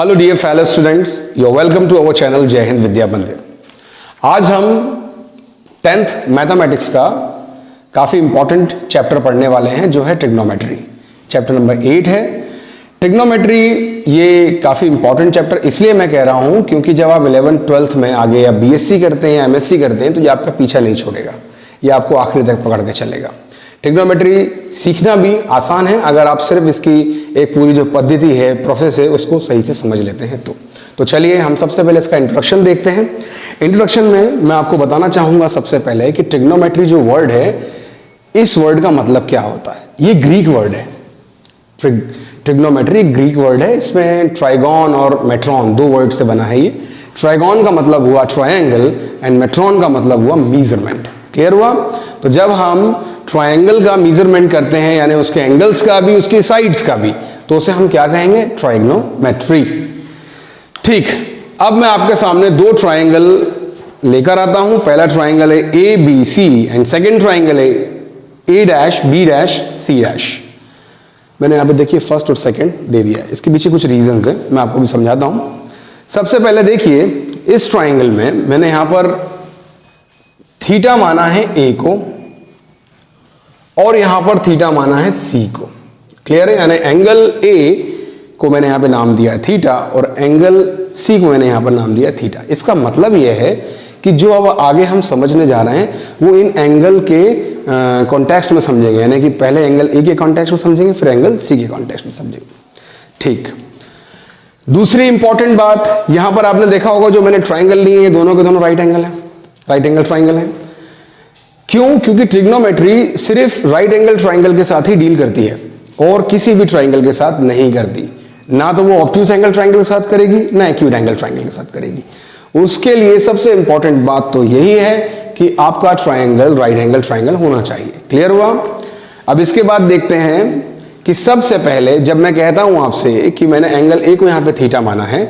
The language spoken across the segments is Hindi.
Hello dear fellow students, you are welcome to our channel Jai Hind विद्या मंदिर। आज हम 10th मैथमेटिक्स का काफ़ी इंपॉर्टेंट चैप्टर पढ़ने वाले हैं जो है ट्रिग्नोमेट्री। चैप्टर नंबर 8 है ट्रिग्नोमेट्री। ये काफ़ी इंपॉर्टेंट चैप्टर इसलिए मैं कह रहा हूँ क्योंकि जब आप 11th 12th में आगे या बीएससी करते हैं या एमएससी करते हैं तो ये आपका पीछा नहीं छोड़ेगा, ये आपको आखिरी तक पकड़ के चलेगा। ट्रिग्नोमेट्री सीखना भी आसान है अगर आप सिर्फ इसकी एक पूरी जो पद्धति है, प्रोसेस है, उसको सही से समझ लेते हैं तो चलिए हम सबसे पहले इसका इंट्रोडक्शन देखते हैं। इंट्रोडक्शन में मैं आपको बताना चाहूंगा सबसे पहले कि ट्रिग्नोमेट्री जो वर्ड है, इस वर्ड का मतलब क्या होता है। ये ग्रीक वर्ड है। ट्रिग्नोमेट्री ग्रीक वर्ड है। इसमें ट्राइगोन और मेट्रॉन दो वर्ड से बना है। ये ट्राइगोन का मतलब हुआ ट्रायंगल एंड मेट्रॉन का मतलब हुआ मीजरमेंट। क्लियर हुआ? तो जब हम ट्रायंगल का मेजरमेंट करते हैं यानी उसके एंगल्स का भी, उसके साइड्स का भी, तो उसे हम क्या कहेंगे? ट्राइग्नोमेट्री। ठीक, अब मैं आपके सामने दो ट्रायंगल लेकर आता हूं। पहला ट्रायंगल है A B C and second triangle है A dash B dash C dash. मैंने यहां पे देखिए फर्स्ट और सेकेंड दे दिया है। इसके पीछे कुछ रीजंस है, मैं आपको भी समझाता हूं। सबसे पहले देखिए, इस ट्रायंगल में मैंने यहां पर थीटा माना है ए को और यहां पर थीटा माना है सी को। क्लियर है? यानी एंगल ए को मैंने यहां पे नाम दिया है थीटा और एंगल सी को मैंने यहां पर नाम दिया है थीटा। इसका मतलब यह है कि जो अब आगे हम समझने जा रहे हैं वो इन एंगल के कॉन्टेक्स्ट में समझेंगे, यानी कि पहले एंगल ए के कॉन्टेक्स्ट में समझेंगे, फिर एंगल सी के कॉन्टेक्स्ट में समझेंगे। ठीक, दूसरी इंपॉर्टेंट बात, यहां पर आपने देखा होगा जो मैंने ट्राइंगल लिए हैं दोनों के दोनों राइट एंगल है, राइट एंगल ट्राइंगल है। क्यों? क्योंकि ट्रिग्नोमेट्री सिर्फ राइट एंगल ट्राइंगल के साथ ही डील करती है और किसी भी ट्राइंगल के साथ नहीं करती। ना तो वो ऑब्ट्यूज एंगल ट्राइंगल के साथ करेगी, ना एक्यूट एंगल ट्राइंगल के साथ करेगी। उसके लिए सबसे इंपॉर्टेंट बात तो यही है कि आपका ट्राइंगल राइट एंगल ट्राइंगल होना चाहिए। क्लियर हुआ? अब इसके बाद देखते हैं कि सबसे पहले जब मैं कहता हूं आपसे कि मैंने एंगल ए को यहां पे थीटा माना है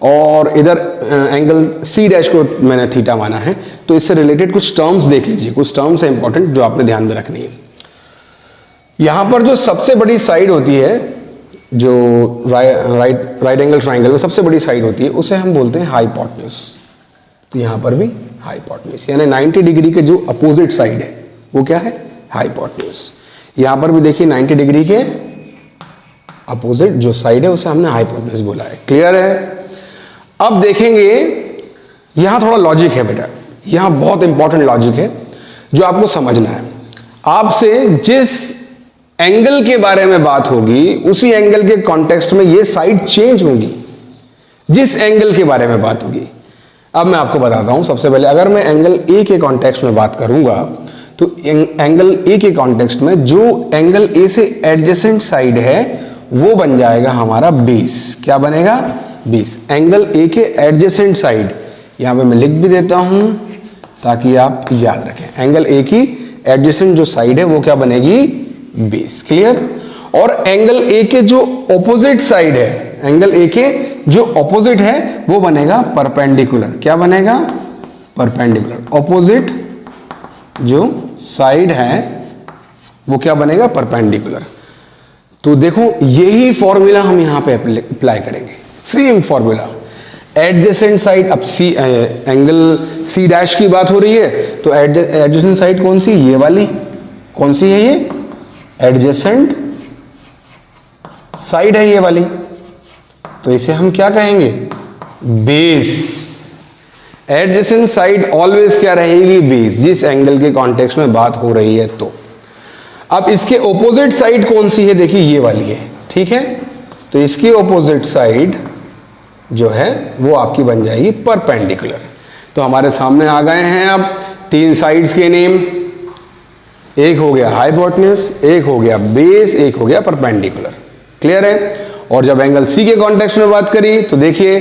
और इधर एंगल सी डैश को मैंने थीटा माना है, तो इससे रिलेटेड कुछ टर्म्स देख लीजिए। कुछ टर्म्स है इंपॉर्टेंट जो आपने ध्यान में रखनी है। यहां पर जो सबसे बड़ी साइड होती है, जो राइट एंगल ट्राइंगल में सबसे बड़ी साइड होती है, उसे हम बोलते हैं हाइपोटेन्यूज। तो यहां पर भी हाइपोटेन्यूज यानी 90 डिग्री के जो अपोजिट साइड है वो क्या है? हाइपोटेन्यूज। यहां पर भी देखिए 90 डिग्री के अपोजिट जो साइड है उसे हमने हाइपोटेन्यूज बोला है। क्लियर है? अब देखेंगे, यहां थोड़ा लॉजिक है बेटा, यहां बहुत इंपॉर्टेंट लॉजिक है जो आपको समझना है। आपसे जिस एंगल के बारे में बात होगी उसी एंगल के कॉन्टेक्स्ट में ये साइड चेंज होगी, जिस एंगल के बारे में बात होगी। अब मैं आपको बताता हूं। सबसे पहले अगर मैं एंगल ए के कॉन्टेक्स्ट में बात करूंगा तो एंगल ए के कॉन्टेक्स्ट में जो एंगल ए से एडजेसेंट साइड है वो बन जाएगा हमारा बेस। क्या बनेगा? बेस। एंगल ए के एडजेसेंट साइड यहां पे मैं लिख भी देता हूं ताकि आप याद रखें। एंगल ए की एडजेसेंट जो साइड है वो क्या बनेगी? बेस। क्लियर? और एंगल ए के जो ऑपोजिट साइड है, एंगल ए के जो ऑपोजिट है वो बनेगा परपेंडिकुलर। क्या बनेगा? परपेंडिकुलर। ऑपोजिट जो साइड है वो क्या बनेगा? परपेंडिकुलर। तो देखो यही फॉर्मूला हम यहां पे अप्लाई करेंगे, सेम फॉर्मूला। एडजेसेंट साइड, अब सी एंगल सी डैश की बात हो रही है तो एडजेसेंट साइड कौन सी? ये वाली। कौन सी है ये? एडजेसेंट साइड है ये वाली। तो इसे हम क्या कहेंगे? बेस। एडजेसेंट साइड ऑलवेज क्या रहेगी? बेस, जिस एंगल के कॉन्टेक्स्ट में बात हो रही है। तो अब इसके ऑपोजिट साइड कौन सी है? देखिए ये वाली है। ठीक है? तो इसकी ऑपोजिट साइड जो है वो आपकी बन जाएगी परपेंडिकुलर। तो हमारे सामने आ गए हैं अब तीन साइड्स के नेम। एक हो गया हाइपोटेन्यूज, एक हो गया बेस, एक हो गया परपेंडिकुलर। क्लियर है? और जब एंगल सी के कॉन्टेक्स्ट में बात करी तो देखिए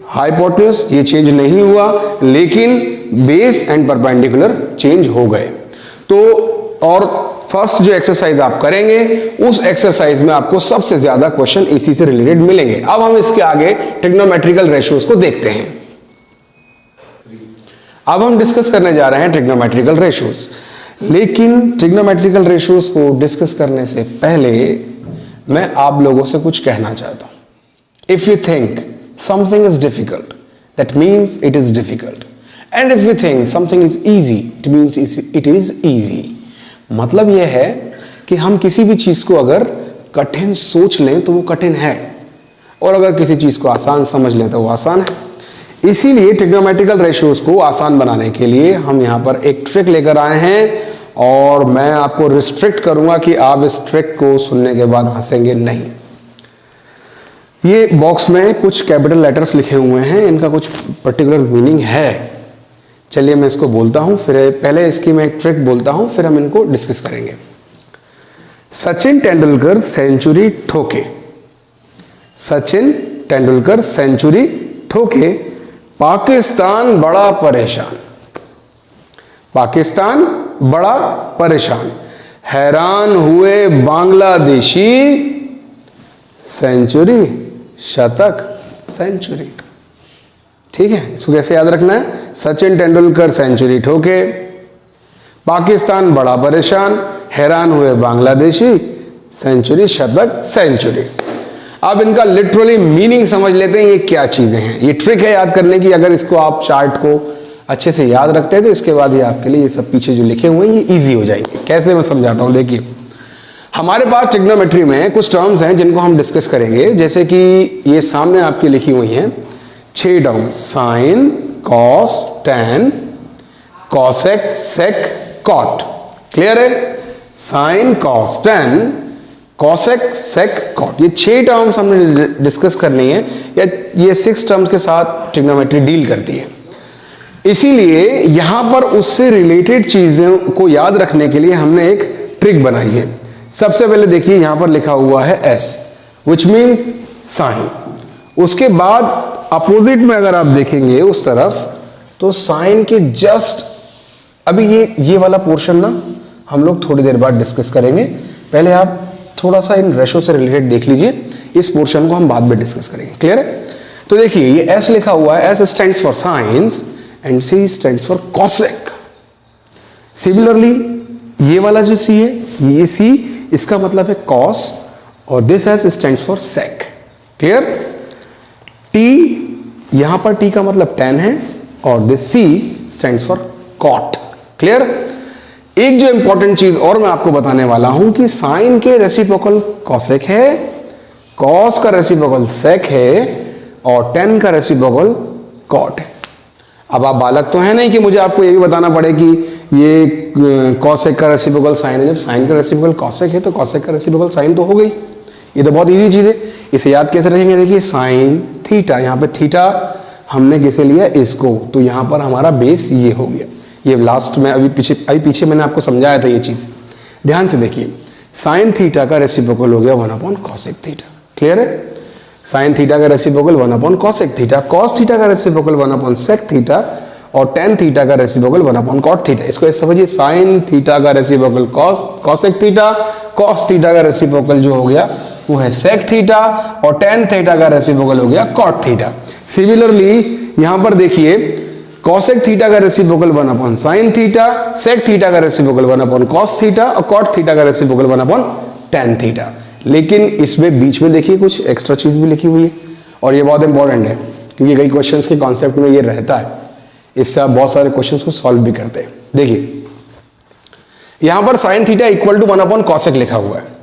हाइपोटेन्यूज ये चेंज नहीं हुआ, लेकिन बेस एंड परपेंडिकुलर चेंज हो गए। तो और फर्स्ट जो एक्सरसाइज आप करेंगे उस एक्सरसाइज में आपको सबसे ज्यादा क्वेश्चन इसी से रिलेटेड मिलेंगे। अब हम इसके आगे ट्रिग्नोमेट्रिकल रेशियोज को देखते हैं। अब हम डिस्कस करने जा रहे हैं ट्रिग्नोमेट्रिकल रेशियोज। लेकिन ट्रिग्नोमेट्रिकल रेशियोज को डिस्कस करने से पहले मैं आप लोगों से कुछ कहना चाहता हूं। If you think something is difficult, that means it is difficult. And if we think something is easy, it means it is easy. मतलब यह है कि हम किसी भी चीज को अगर कठिन सोच लें तो वो कठिन है, और अगर किसी चीज को आसान समझ लें तो वो आसान है। इसीलिए ट्रिग्नोमेट्रिकल रेशियोज को आसान बनाने के लिए हम यहाँ पर एक ट्रिक लेकर आए हैं, और मैं आपको रिस्ट्रिक्ट करूंगा कि आप इस ट्रिक को सुनने के बाद हंसेंगे नहीं। ये बॉक्स में कुछ कैपिटल लेटर्स लिखे हुए हैं, इनका कुछ पर्टिकुलर मीनिंग है। चलिए मैं इसको बोलता हूं, फिर पहले इसकी मैं एक ट्रिक बोलता हूं, फिर हम इनको डिस्कस करेंगे। सचिन तेंदुलकर सेंचुरी ठोके, सचिन तेंदुलकर सेंचुरी ठोके, पाकिस्तान बड़ा परेशान, पाकिस्तान बड़ा परेशान, हैरान हुए बांग्लादेशी, सेंचुरी शतक सेंचुरी। ठीक है, इसको कैसे याद रखना है? सचिन तेंदुलकर सेंचुरी ठोके, पाकिस्तान बड़ा परेशान, हैरान हुए बांग्लादेशी, सेंचुरी शतक सेंचुरी। अब इनका लिटरली मीनिंग समझ लेते हैं, ये क्या चीजें हैं। ये ट्रिक है याद करने की, अगर इसको आप चार्ट को अच्छे से याद रखते हैं तो इसके बाद ये आपके लिए ये सब पीछे जो लिखे हुए हैं ये इजी हो जाएंगे। कैसे मैं समझाता हूं, देखिए हमारे पास ट्रिग्नोमेट्री में कुछ टर्म्स हैं जिनको हम डिस्कस करेंगे, जैसे कि ये सामने आपकी लिखी हुई हैं 6 term, sine, cos, tan, cosec, sec, cot. Clear है? Sine, cos, tan, cosec, sec, cot, ये 6 टर्म्स हमने डिस्कस करनी है, या ये 6 टर्म्स के साथ ट्रिग्नोमेट्री डील करती है। इसीलिए यहां पर उससे रिलेटेड चीजों को याद रखने के लिए हमने एक ट्रिक बनाई है। सबसे पहले देखिए यहां पर लिखा हुआ है एस, विच मीन्स साइन। उसके बाद अपोजिट में अगर आप देखेंगे उस तरफ, तो साइन के जस्ट अभी ये वाला पोर्शन ना हम लोग थोड़ी देर बाद डिस्कस करेंगे। पहले आप थोड़ा सा इन रेशो से रिलेटेड देख लीजिए, इस पोर्शन को हम बाद में डिस्कस करेंगे। क्लियर है? तो देखिए ये एस लिखा हुआ है, S stands for sine and C stands for cosec. Similarly ये वाला जो सी है, ये सी इसका मतलब है कॉस, और this S stands for sec. Clear? T, यहां पर टी का मतलब टैन है, और this C stands for cot. Clear? एक जो इंपॉर्टेंट चीज और मैं आपको बताने वाला हूं कि साइन के रेसिप्रोकल कॉसेक है, कॉस का रेसिप्रोकल सेक है, और टैन का रेसिप्रोकल कॉट है। अब आप बालक तो है नहीं कि मुझे आपको ये भी बताना पड़े कि ये कॉसेक का रेसिप्रोकल साइन है। जब साइन का रेसिप्रोकल कॉसेक है तो कॉसेक का रेसिप्रोकल साइन तो हो गई। ये तो बहुत इजी चीज है। इसे याद कैसे रखेंगे? देखिए साइन थीटा, यहाँ पे थीटा हमने किसे लिया? इसको, तो यहाँ पर हमारा बेस ये हो गया। ये लास्ट में अभी पीछे मैंने आपको समझाया था ये चीज, ध्यान से देखिए। साइन थीटा का रेसिप्रोकल हो गया 1 कॉसेक थीटा। क्लियर है? साइन थीटा का reciprocal 1 cosec theta, cos theta का रेसिप्रोकल 1 सेक थीटा, और टेन थीटा का रेसिप्रोकल 1 कॉट थीटा। इसको ऐसे समझिए, साइन थीटा का reciprocal cosec theta, cos theta का रेसिप्रोकल जो हो गया वो है सेक थीटा, और टेन थीटा का रेसिप्रोकल हो गया कॉट थीटा। सिमिलरली यहां पर देखिए कॉसेक थीटा का reciprocal 1 sine theta, sec theta का रेसिप्रोकल 1 कॉस थीटा, और कॉट थीटा का रेसिप्रोकल 1 टेन थीटा। लेकिन इसमें बीच में देखिए कुछ एक्स्ट्रा चीज भी लिखी हुई है, और ये बहुत इंपॉर्टेंट है क्योंकि कई क्वेश्चंस के कॉन्सेप्ट में ये रहता है। इससे आप बहुत सारे क्वेश्चंस को सॉल्व भी करते हैं। देखिए यहां पर sine theta equal to 1 cosec लिखा हुआ है।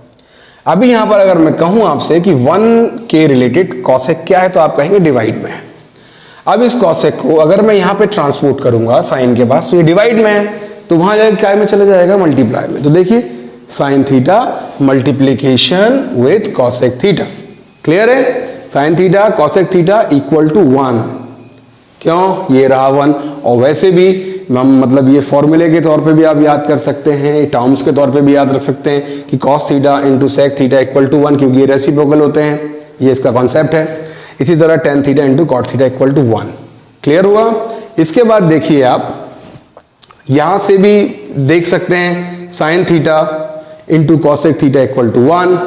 अभी यहां पर अगर मैं कहूं आपसे कि 1 के रिलेटेड कॉसेक क्या है, तो आप कहेंगे डिवाइड में है। अब इस कॉसेक को अगर मैं यहां पे ट्रांसपोर्ट करूंगा साइन के पास, तो ये डिवाइड में है, तो वहां जाकर क्या में चला जाएगा? मल्टीप्लाई में। तो देखिए sine theta multiplication with cosec theta. Clear है? Sine theta cosec theta equal to 1। क्यों? ये रहा 1। और वैसे भी मतलब ये फॉर्मूले के तौर पे भी आप याद कर सकते हैं, टर्म्स के तौर पे भी याद रख सकते हैं कि cos theta into sec theta equal to 1, क्योंकि ये रेसिप्रोकल होते हैं, ये इसका कॉन्सेप्ट है। इसी तरह tan theta into cot theta equal to 1। Clear हुआ? इसके बाद देखिए आप यहां से भी देख सकते हैं sine theta into cosec theta equal to 1,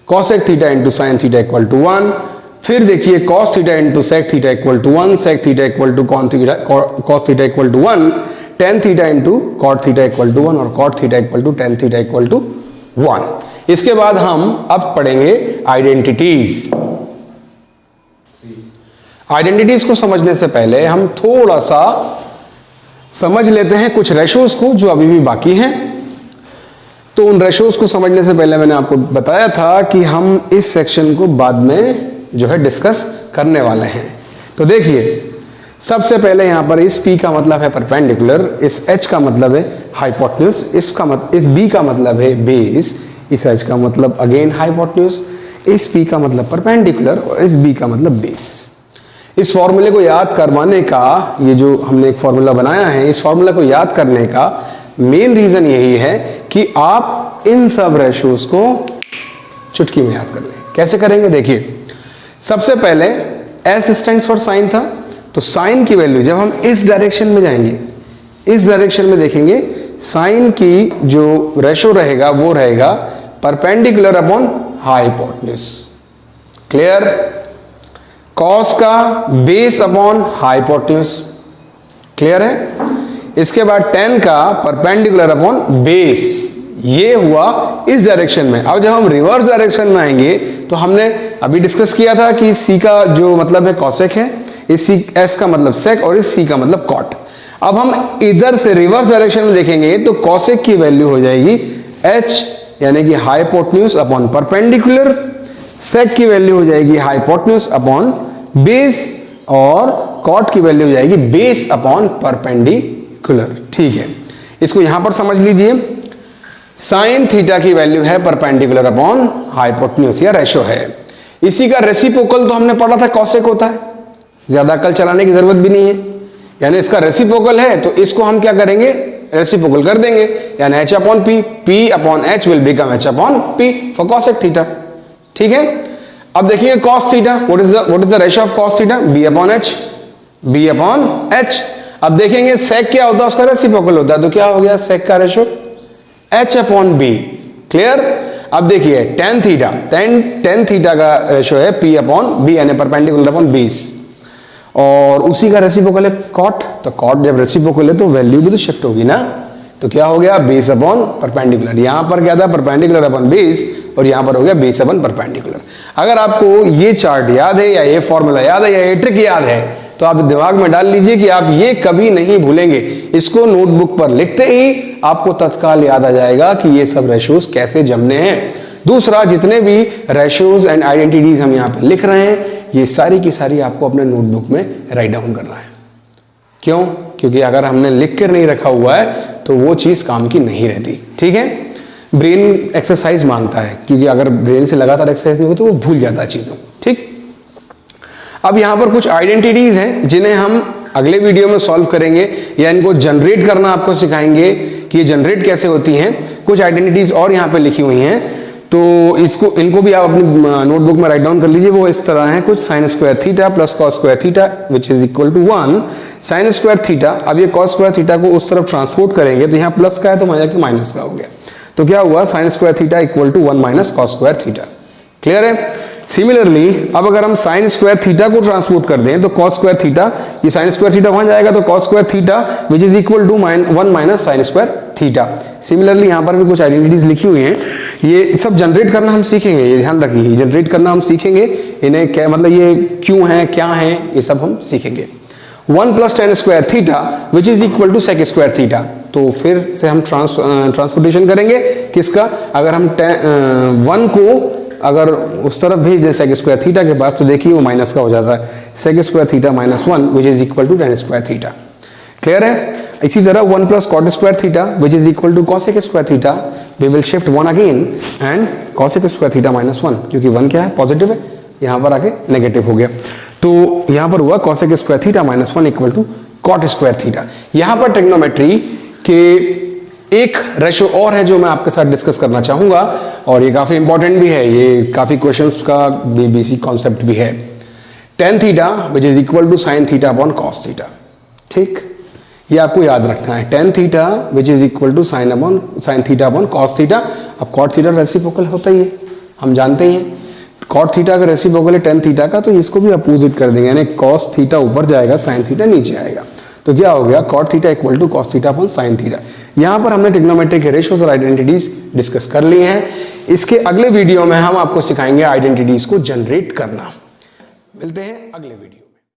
cosec theta into sine theta equal to 1, फिर देखिए cos theta into sec theta equal to 1, sec theta equal to cos theta equal to 1, tan theta into cot theta equal to 1, और cot theta equal to tan theta equal to 1। इसके बाद हम अब पढ़ेंगे आइडेंटिटीज। आइडेंटिटीज को समझने से पहले हम थोड़ा सा समझ लेते हैं कुछ रेशोज को जो अभी भी बाकी हैं। तो उन रेशोज को समझने से पहले मैंने आपको बताया था कि हम इस सेक्शन को बाद में जो है डिस्कस करने वाले हैं। तो देखिए, सबसे पहले यहां पर इस P का मतलब है परपेंडिकुलर, इस H का मतलब है हाइपोटेन्यूज, इस B का मतलब है बेस, इस H का मतलब अगेन हाइपोटेन्यूज, इस P का मतलब परपेंडिकुलर और इस B का मतलब बेस। इस फॉर्मूले को याद करवाने का, ये जो हमने एक फॉर्मूला बनाया है, इस फॉर्मूला को याद करने का मेन रीजन यही है कि आप इन सब रेशोज को चुटकी में याद कर लें। कैसे करेंगे देखिए, सबसे पहले S स्टैंड्स फॉर साइन था, तो साइन की वैल्यू जब हम इस डायरेक्शन में जाएंगे, इस डायरेक्शन में देखेंगे, साइन की जो रेशो रहेगा वो रहेगा perpendicular upon hypotenuse. Clear? Cos का बेस अपॉन हाइपोटेन्यूज। क्लियर है? इसके बाद टेन का परपेंडिकुलर अपॉन बेस। ये हुआ इस डायरेक्शन में। अब जब हम रिवर्स डायरेक्शन में आएंगे तो हमने अभी डिस्कस किया था कि सी का जो मतलब है कॉसेक है, इस सी एस का मतलब सेक और इस सी का मतलब कॉट। अब हम इधर से रिवर्स डायरेक्शन में देखेंगे तो कॉसेक की वैल्यू हो जाएगी एच यानी कि हाइपोटेन्यूज अपॉन परपेंडिकुलर, सेक की वैल्यू हो जाएगी हाइपोटेन्यूज अपॉन बेस और कॉट की वैल्यू हो जाएगी बेस अपॉन परपेंडिकुलर। ठीक है, इसको यहां पर समझ लीजिए, साइन थीटा की वैल्यू है परपेंडिकुलर अपॉन हाइपोटेन्यूज, या रेशो है। इसी का रेसिप्रोकल तो हमने पढ़ा था कॉसेक होता है, ज्यादा अकल चलाने की जरूरत भी नहीं है। यानी इसका रेसिप्रोकल है तो इसको हम क्या करेंगे, रेसिप्रोकल कर देंगे, यानी h upon P, p upon h will become h upon p for cosec theta. ठीक है, अब देखिए cos theta, what is the ratio of cos theta, b upon h, b upon h। अब देखेंगे सेक क्या होता है, उसका रेसिप्रोकल होता है, तो क्या हो गया सेक का ratio h upon b। Clear? अब देखिए टेन थीटा का रेशो है p अपॉन b यानी परपेंडिकुलर अपॉन बेस, और उसी का रेसिप्रोकल है कॉट। तो कॉट जब रेसिप्रोकल है तो वैल्यू भी तो शिफ्ट होगी ना, तो क्या हो गया बेस अपॉन परपेंडिकुलर। यहां पर क्या था परपेंडिकुलर अपॉन बेस और यहां पर हो गया बेस अपॉन परपेंडिकुलर। अगर आपको ये चार्ट याद है या ये फॉर्मूला याद है या ये ट्रिक याद है तो आप दिमाग में डाल लीजिए कि आप ये कभी नहीं भूलेंगे। इसको नोटबुक पर लिखते ही आपको तत्काल याद आ जाएगा कि ये सब रेशोज कैसे जमने हैं। दूसरा, जितने भी रेशोज एंड आइडेंटिटीज हम यहाँ पे लिख रहे हैं ये सारी की सारी आपको अपने नोटबुक में राइट डाउन करना है। क्यों? क्योंकि अगर हमने लिख कर नहीं रखा हुआ है तो वो चीज काम की नहीं रहती। ठीक है, ब्रेन एक्सरसाइज मांगता है, क्योंकि अगर ब्रेन से लगातार एक्सरसाइज नहीं हो तो वो भूल जाता है चीजों। ठीक, अब यहां पर कुछ आइडेंटिटीज हैं जिन्हें हम अगले वीडियो में सॉल्व करेंगे या इनको जनरेट करना आपको सिखाएंगे कि ये जनरेट कैसे होती हैं। कुछ आइडेंटिटीज और यहाँ पे लिखी हुई हैं, तो इनको भी आप अपनी नोटबुक में राइट डाउन कर लीजिए। वो इस तरह है कुछ, sine square theta plus cos square theta which is equal to 1 sine square theta. अब ये कॉस स्क्वायर थीटा को उस तरफ ट्रांसपोर्ट करेंगे तो यहाँ प्लस का है तो वहां जाके माइनस का हो गया, तो क्या हुआ sine square theta equal to 1 minus cos square theta. Clear है? सिमिलरली अब अगर हम साइन स्क्वायर थीटा को ट्रांसपोर्ट कर दें तो कॉस स्क्वायर थीटा, ये साइन स्क्वायर थीटा वहां जाएगा तो cos square theta which is equal to 1 minus sine square theta. Similarly यहां पर भी कुछ आइडेंटिटीज लिखी हुई हैं, ये सब जनरेट करना हम सीखेंगे, ये ध्यान रखिए, जनरेट करना हम सीखेंगे। इन्हें क्या मतलब ये क्यों है क्या है ये सब हम सीखेंगे। 1 plus tan square theta which is equal to sec square theta. तो फिर से हम ट्रांसपोर्टेशन करेंगे किसका, अगर हम 1 को अगर उस तरफ भेज दें सेक स्क्वायर थीटा के पास तो देखिए वो माइनस का हो जाता है, sec square theta minus 1 which is equal to tan square theta. Clear है? इसी तरह 1 plus cot square theta which is equal to cosec square theta, we will shift 1 again and cosec square theta minus 1, क्योंकि 1 क्या है पॉजिटिव है, यहां पर आके नेगेटिव हो गया, तो यहां पर हुआ cosec square theta minus 1 equal to cot square theta. यहां पर ट्रिग्नोमेट्री के एक रेशो और है जो मैं आपके साथ डिस्कस करना चाहूंगा और ये काफी इंपॉर्टेंट भी है, ये काफी क्वेश्चंस का बेसिक कॉन्सेप्ट भी है। Tan theta which is equal to sine theta upon cos theta. ठीक, ये आपको याद रखना है, tan theta which is equal to sine theta upon cos theta. अब कॉट थीटा रेसिप्रोकल होता ही है, हम जानते ही हैं, कॉट थीटा का रेसिप्रोकल है टेन थीटा का, तो इसको भी अपोजिट कर देंगे, यानी कॉस थीटा ऊपर जाएगा साइन थीटा नीचे आएगा, तो क्या हो गया cot theta equal to cos theta upon sine theta. यहां पर हमने ट्रिग्नोमेट्री के रेशियोज और आइडेंटिटीज डिस्कस कर लिए हैं। इसके अगले वीडियो में हम आपको सिखाएंगे आइडेंटिटीज को जनरेट करना। मिलते हैं अगले वीडियो।